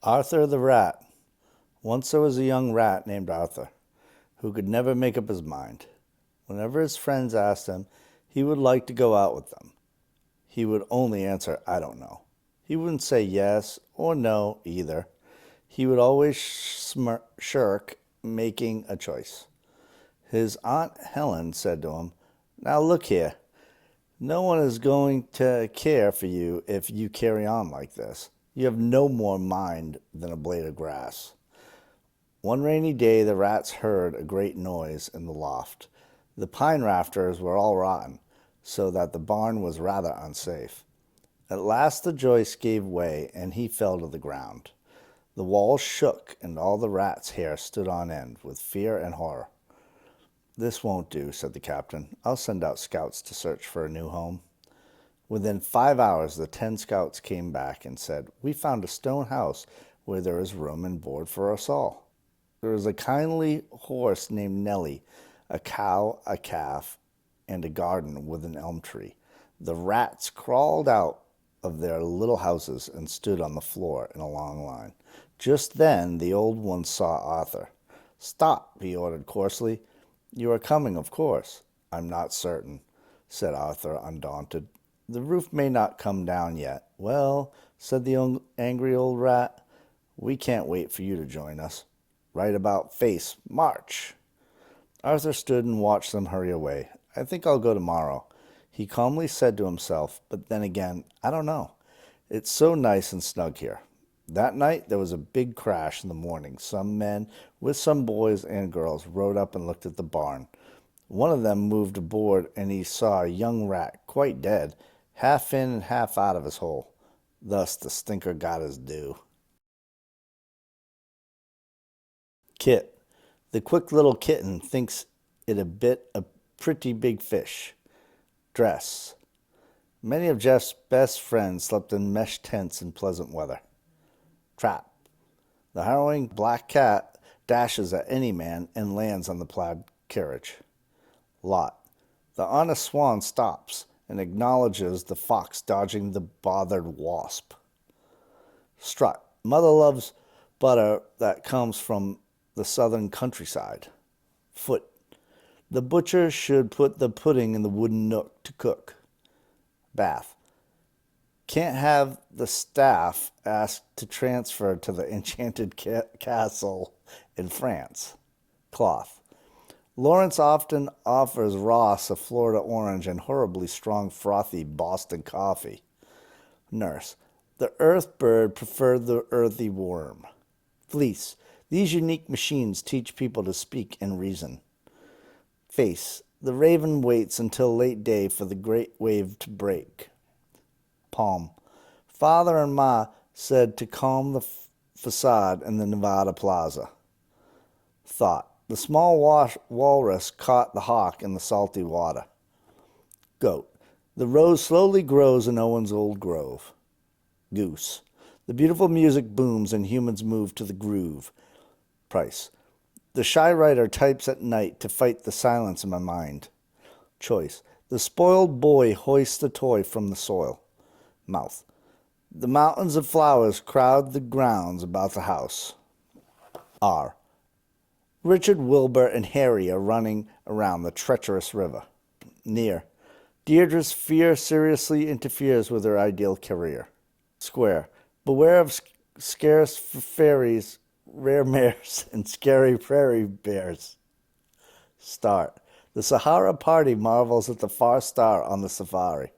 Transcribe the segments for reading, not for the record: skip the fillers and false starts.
Arthur the Rat. Once there was a young rat named Arthur who could never make up his mind. Whenever his friends asked him, he would like to go out with them. He would only answer, "I don't know." He wouldn't say yes or no either. He would always shirk making a choice. His Aunt Helen said to him, "Now look here. No one is going to care for you if you carry on like this. You have no more mind than a blade of grass." One rainy day the rats heard a great noise in the loft. The pine rafters were all rotten, so that the barn was rather unsafe. At last the joist gave way, and he fell to the ground. The walls shook, and all the rats' hair stood on end with fear and horror. "This won't do," said the captain. "I'll send out scouts to search for a new home." Within 5 hours the 10 scouts came back and said, "We found a stone house where there is room and board for us all. There is a kindly horse named Nellie, a cow, a calf, and a garden with an elm tree." The rats crawled out of their little houses and stood on the floor in a long line. Just then the old one saw Arthur. "Stop," he ordered coarsely. "You are coming, of course." "I'm not certain," said Arthur, undaunted. "The roof may not come down yet." "Well," said the angry old rat, "we can't wait for you to join us. Right about face, march!" Arthur stood and watched them hurry away. "I think I'll go tomorrow," he calmly said to himself, but then again, "I don't know. It's so nice and snug here." That night there was a big crash in the morning. Some men, with some boys and girls, rode up and looked at the barn. One of them moved aboard, and he saw a young rat, quite dead, half in and half out of his hole. Thus the stinker got his due. Kit. The quick little kitten thinks it a pretty big fish. Dress. Many of Jeff's best friends slept in mesh tents in pleasant weather. Trap. The harrowing black cat dashes at any man and lands on the plaid carriage. Lot. The honest swan stops and acknowledges the fox dodging the bothered wasp. Strut. Mother loves butter that comes from the southern countryside. Foot. The butcher should put the pudding in the wooden nook to cook. Bath. Can't have the staff asked to transfer to the enchanted castle in France. Cloth. Lawrence often offers Ross a Florida orange and horribly strong frothy Boston coffee. Nurse. The earth bird preferred the earthy worm. Fleece. These unique machines teach people to speak and reason. Face. The raven waits until late day for the great wave to break. Palm. Father and Ma said to calm the facade in the Nevada Plaza. Thought. The small walrus caught the hawk in the salty water. Goat. The rose slowly grows in Owen's old grove. Goose. The beautiful music booms and humans move to the groove. Price. The shy writer types at night to fight the silence in my mind. Choice. The spoiled boy hoists the toy from the soil. Mouth. The mountains of flowers crowd the grounds about the house. R. Richard, Wilbur, and Harry are running around the treacherous river. Near. Deirdre's fear seriously interferes with her ideal career. Square. Beware of scarce fairies, rare mares, and scary prairie bears. Start. The Sahara party marvels at the far star on the safari.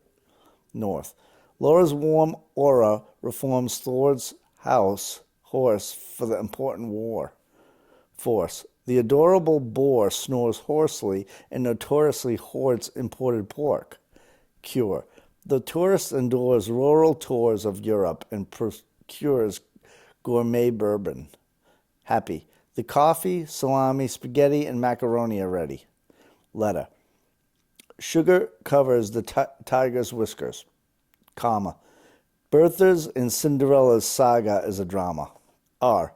North. Laura's warm aura reforms Thor's horse for the important war. Force. The adorable boar snores hoarsely and notoriously hoards imported pork. Cure. The tourist endures rural tours of Europe and procures gourmet bourbon. Happy. The coffee, salami, spaghetti, and macaroni are ready. Letter. Sugar covers the tiger's whiskers. Comma. Bertha's and Cinderella's saga is a drama. R.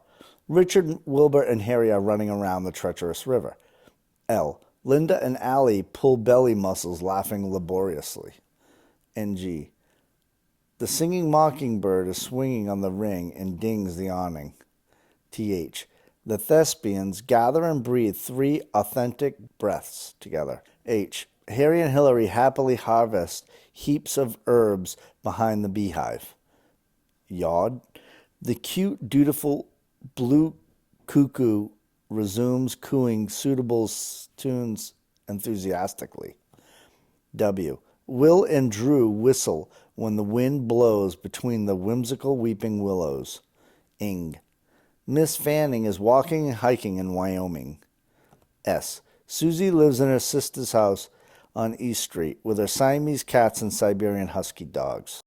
Richard, Wilbur, and Harry are running around the treacherous river. L. Linda and Allie pull belly muscles laughing laboriously. N.G. The singing mockingbird is swinging on the ring and dings the awning. TH. The thespians gather and breathe 3 authentic breaths together. H. Harry and Hillary happily harvest heaps of herbs behind the beehive. Yod. The cute, dutiful blue cuckoo resumes cooing suitable tunes enthusiastically. W. Will and Drew whistle when the wind blows between the whimsical weeping willows. Ing. Miss Fanning is walking and hiking in Wyoming. S. Susie lives in her sister's house on East Street with her Siamese cats and Siberian husky dogs.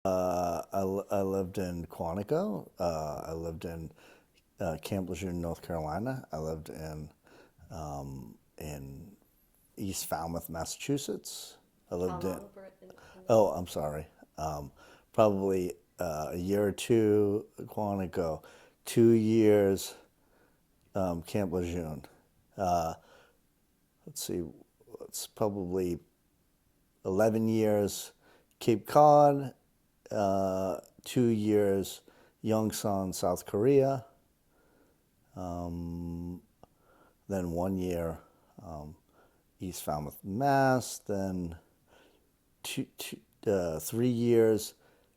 I lived in Quantico. I lived in Camp LeJeune, North Carolina. I lived in East Falmouth, Massachusetts. I lived in. Oh, I'm sorry. Probably a year or two Quantico, 2 years Camp LeJeune. Let's see, it's probably 11 years Cape Cod, 2 years Yongsan, South Korea, then 1 year East Falmouth, Mass, then 3 years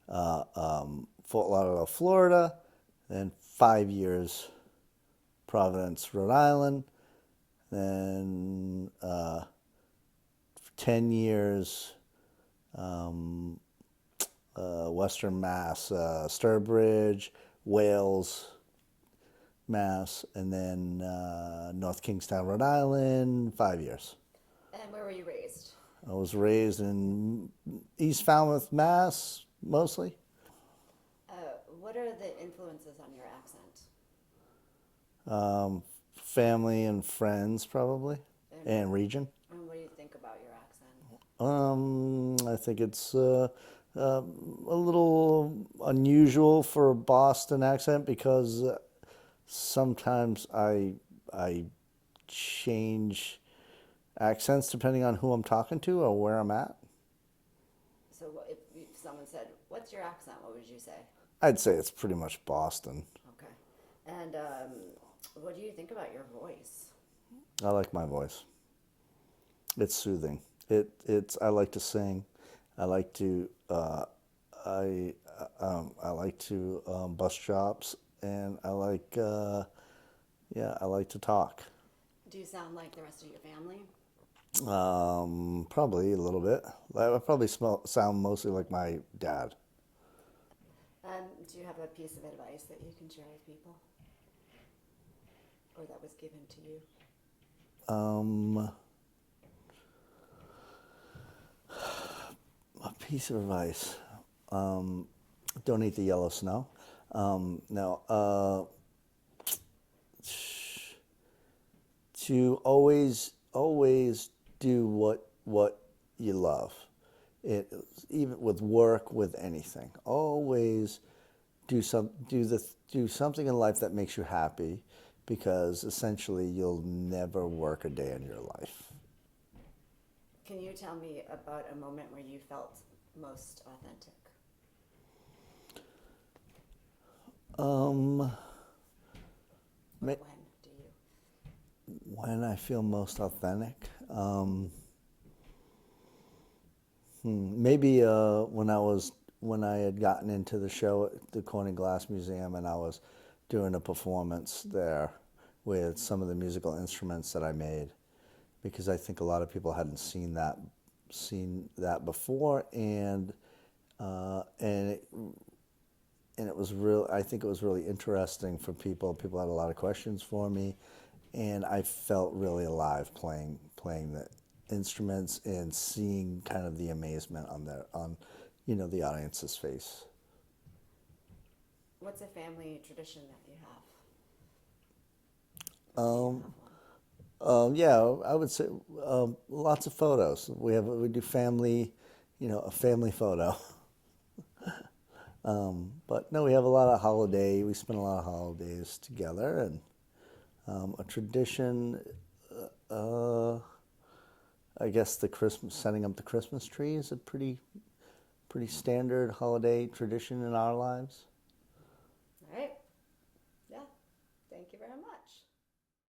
Fort Lauderdale, Florida, then 5 years Providence, Rhode Island, then 10 years Western Mass, Sturbridge, Wales, Mass, and then North Kingstown, Rhode Island, 5 years. And where were you raised? I was raised in East Falmouth, Mass, mostly. What are the influences on your accent? Family and friends, probably, and region. And what do you think about your accent? I think it's a little unusual for a Boston accent because sometimes I change accents depending on who I'm talking to or where I'm at. So if someone said, "What's your accent?" What would you say? I'd say it's pretty much Boston. Okay. And what do you think about your voice? I like my voice. It's soothing. I like to sing. I like to I like to bust chops, and I like I like to talk. Do you sound like the rest of your family? Probably a little bit. I probably sound mostly like my dad. Do you have a piece of advice that you can share with people, or that was given to you? A piece of advice. Don't eat the yellow snow. No. To always do what you love. Even with work, with anything. Always do something in life that makes you happy, because essentially you'll never work a day in your life. Can you tell me about a moment where you felt most authentic? When do you? When I feel most authentic, maybe when I had gotten into the show at the Corning Glass Museum, and I was doing a performance there with some of the musical instruments that I made, because I think a lot of people hadn't seen that before, and it was real. I think it was really interesting for people. People had a lot of questions for me, and I felt really alive playing the instruments and seeing kind of the amazement on the audience's face. What's a family tradition that you have? Yeah, I would say lots of photos. We do family, a family photo. But no, we have a lot of holiday. We spend a lot of holidays together, and a tradition. I guess the Christmas, setting up the Christmas tree is a pretty standard holiday tradition in our lives. All right. Yeah. Thank you very much.